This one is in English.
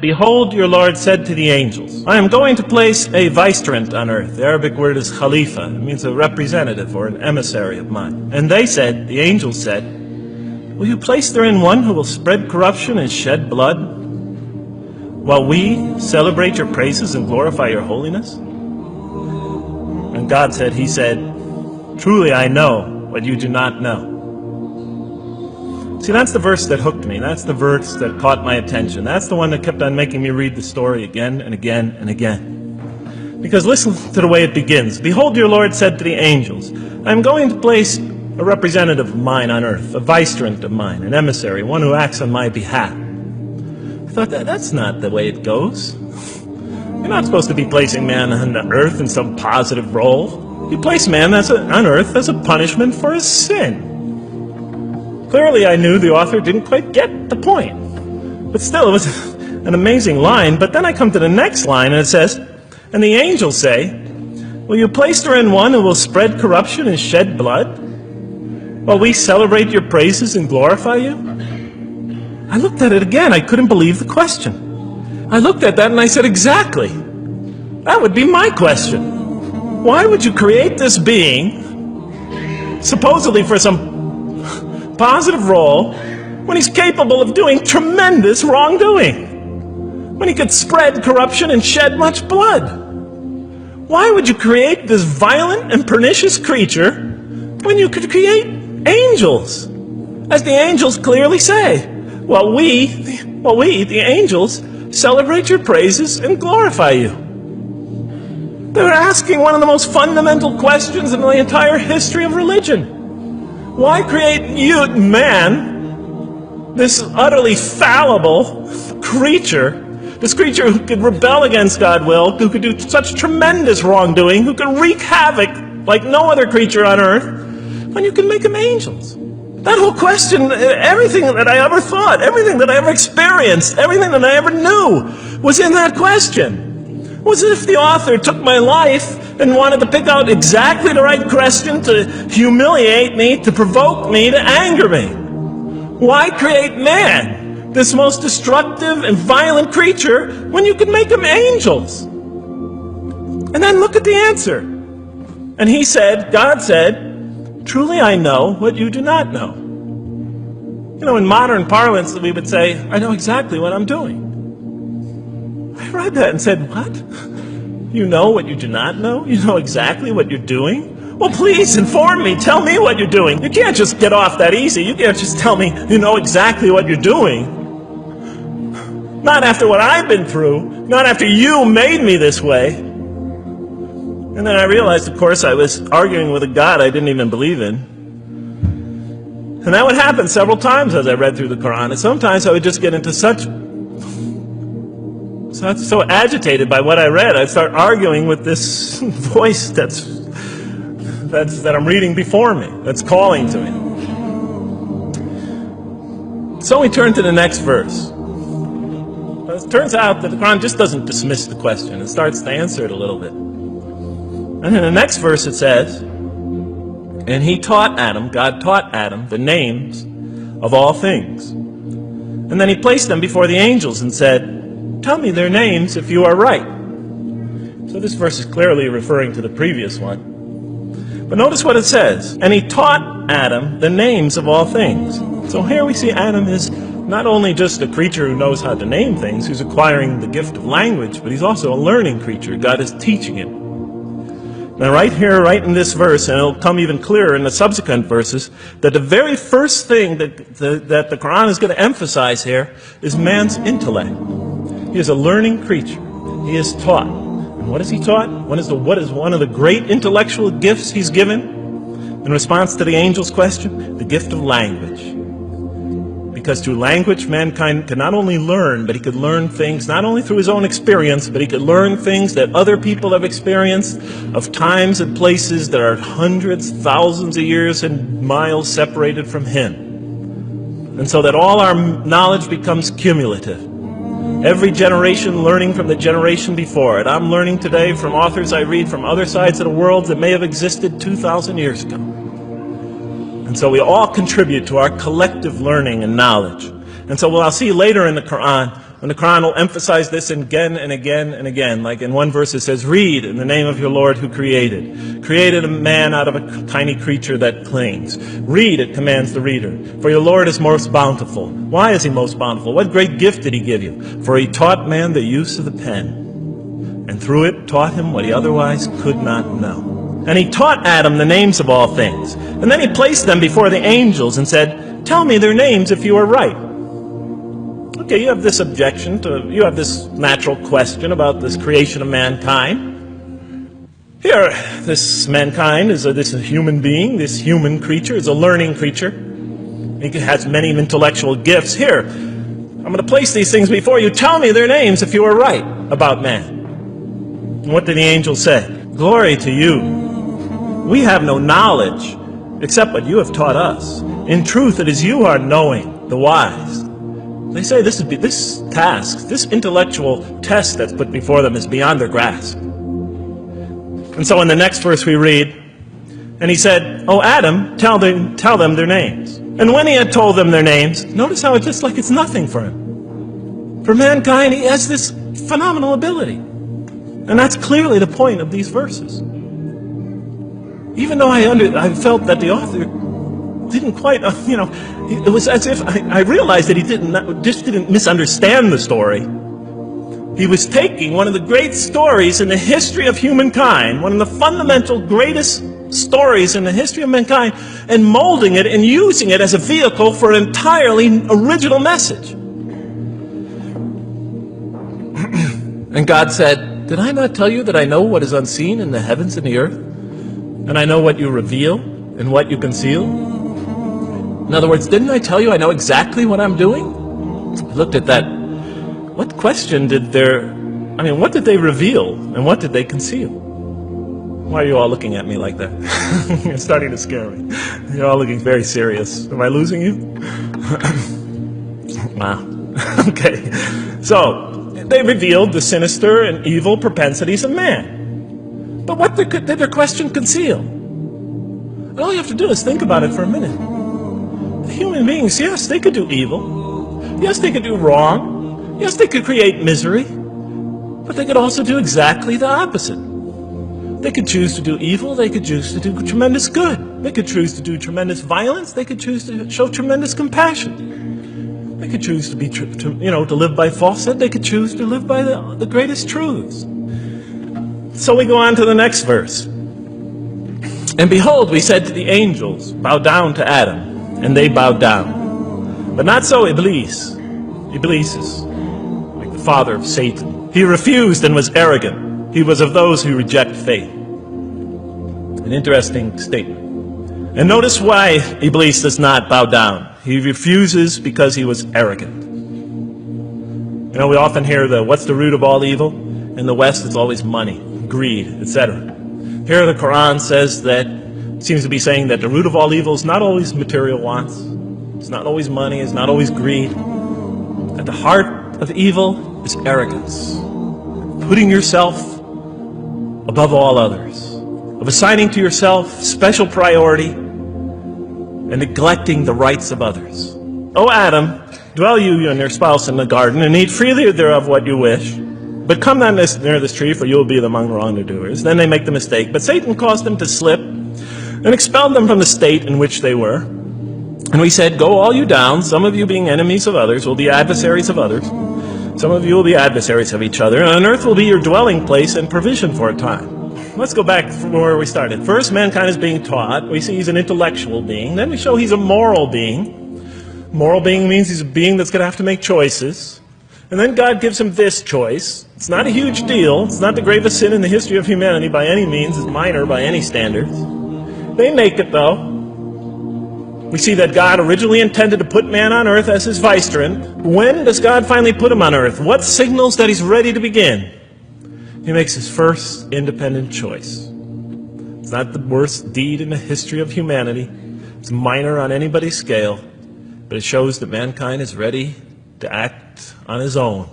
Behold, your Lord said to the angels, I am going to place a vicegerent on earth. The Arabic word is khalifa. It means a representative or an emissary of mine. And they said, the angels said, will you place therein one who will spread corruption and shed blood, while we celebrate your praises and glorify your holiness? And God said, he said, truly I know what you do not know. See, that's the verse that hooked me. That's the verse that caught my attention. That's the one that kept on making me read the story again and again and again. Because listen to the way it begins. Behold, your Lord said to the angels, I am going to place a representative of mine on earth, a vicegerent of mine, an emissary, one who acts on my behalf. I thought, that's not the way it goes. You're not supposed to be placing man on the earth in some positive role. You place man on earth as a punishment for his sin. Clearly, I knew the author didn't quite get the point. But still, it was an amazing line. But then I come to the next line, and it says, and the angels say, will you place therein one who will spread corruption and shed blood, while we celebrate your praises and glorify you? I looked at it again. I couldn't believe the question. I looked at that, and I said, exactly. That would be my question. Why would you create this being, supposedly for some positive role, when he's capable of doing tremendous wrongdoing, when he could spread corruption and shed much blood? Why would you create this violent and pernicious creature when you could create angels? As the angels clearly say, well, we, the angels, celebrate your praises and glorify you. They're asking one of the most fundamental questions in the entire history of religion. Why create you, man, this utterly fallible creature, this creature who could rebel against God's will, who could do such tremendous wrongdoing, who could wreak havoc like no other creature on earth, when you can make them angels? That whole question, everything that I ever thought, everything that I ever experienced, everything that I ever knew was in that question. It was as if the author took my life and wanted to pick out exactly the right question to humiliate me, to provoke me, to anger me. Why create man, this most destructive and violent creature, when you can make them angels? And then look at the answer. And he said, God said, truly I know what you do not know. You know, in modern parlance, we would say, I know exactly what I'm doing. I read that and said, what? You know what you do not know? You know exactly what you're doing? Well, please inform me. Tell me what you're doing. You can't just get off that easy. You can't just tell me you know exactly what you're doing. Not after what I've been through. Not after you made me this way. And then I realized, of course, I was arguing with a God I didn't even believe in. And that would happen several times as I read through the Quran. And sometimes I would just get into so agitated by what I read, I'd start arguing with this voice that I'm reading before me, that's calling to me. So we turn to the next verse. It turns out that the Quran just doesn't dismiss the question. It starts to answer it a little bit. And in the next verse it says, and he taught Adam, God taught Adam, the names of all things. And then he placed them before the angels and said, tell me their names if you are right. So this verse is clearly referring to the previous one. But notice what it says. And he taught Adam the names of all things. So here we see Adam is not only just a creature who knows how to name things, who's acquiring the gift of language, but he's also a learning creature. God is teaching him. Now right here, right in this verse, and it'll come even clearer in the subsequent verses, that the very first thing that the Quran is going to emphasize here is man's intellect. He is a learning creature. He is taught. And what is he taught? What is one of the great intellectual gifts he's given in response to the angel's question? The gift of language. Because through language, mankind can not only learn, but he could learn things not only through his own experience, but he could learn things that other people have experienced of times and places that are hundreds, thousands of years and miles separated from him. And so that all our knowledge becomes cumulative. Every generation learning from the generation before it. I'm learning today from authors I read from other sides of the world that may have existed 2,000 years ago. And so we all contribute to our collective learning and knowledge. And so what I'll see later in the Quran, And the Quran will emphasize this again and again and again. Like in one verse it says, read in the name of your Lord who created a man out of a tiny creature that clings. Read, it commands the reader. For your Lord is most bountiful. Why is he most bountiful? What great gift did he give you? For he taught man the use of the pen, and through it taught him what he otherwise could not know. And he taught Adam the names of all things. And then he placed them before the angels and said, tell me their names if you are right. Okay, you have this you have this natural question about this creation of mankind. Here, this mankind is this human being, this human creature is a learning creature. He has many intellectual gifts. Here, I'm going to place these things before you. Tell me their names if you are right about man. And what did the angel say? Glory to you. We have no knowledge except what you have taught us. In truth, it is you who are knowing, the wise. They say this task, this intellectual test that's put before them is beyond their grasp. And so in the next verse we read, and he said, oh Adam, tell them their names. And when he had told them their names, notice how it's just like it's nothing for him. For mankind, he has this phenomenal ability. And that's clearly the point of these verses. Even though I felt that the author didn't quite, it was as if I realized that he didn't misunderstand the story. He was taking one of the great stories in the history of humankind, one of the fundamental greatest stories in the history of mankind, and molding it and using it as a vehicle for an entirely original message. And God said, did I not tell you that I know what is unseen in the heavens and the earth? And I know what you reveal and what you conceal? In other words, didn't I tell you I know exactly what I'm doing? I looked at that. What question what did they reveal and what did they conceal? Why are you all looking at me like that? You're starting to scare me. You're all looking very serious. Am I losing you? Wow. Okay. So, they revealed the sinister and evil propensities of man. But what did their question conceal? And all you have to do is think about it for a minute. The human beings, yes, they could do evil. Yes, they could do wrong. Yes, they could create misery. But they could also do exactly the opposite. They could choose to do evil. They could choose to do tremendous good. They could choose to do tremendous violence. They could choose to show tremendous compassion. They could choose to live by falsehood. They could choose to live by the greatest truths. So we go on to the next verse. And behold, we said to the angels, bow down to Adam, and they bowed down. But not so Iblis. Iblis is like the father of Satan. He refused and was arrogant. He was of those who reject faith. An interesting statement. And notice why Iblis does not bow down. He refuses because he was arrogant. You know, we often hear what's the root of all evil? In the West, it's always money, greed, etc. Here the Quran says seems to be saying that the root of all evil is not always material wants. It's not always money, it's not always greed. At the heart of evil is arrogance. Putting yourself above all others. Of assigning to yourself special priority and neglecting the rights of others. O Adam, dwell you and your spouse in the garden, and eat freely thereof what you wish. But come not near this tree, for you will be among wrongdoers. Then they make the mistake. But Satan caused them to slip and expelled them from the state in which they were. And we said, go all you down, some of you being enemies of others, will be adversaries of others. Some of you will be adversaries of each other, and on earth will be your dwelling place and provision for a time. Let's go back from where we started. First, mankind is being taught. We see he's an intellectual being. Then we show he's a moral being. Moral being means he's a being that's going to have to make choices. And then God gives him this choice. It's not a huge deal. It's not the gravest sin in the history of humanity by any means. It's minor by any standards. They make it, though. We see that God originally intended to put man on earth as his vicegerent. When does God finally put him on earth? What signals that he's ready to begin? He makes his first independent choice. It's not the worst deed in the history of humanity. It's minor on anybody's scale. But it shows that mankind is ready to act on his own.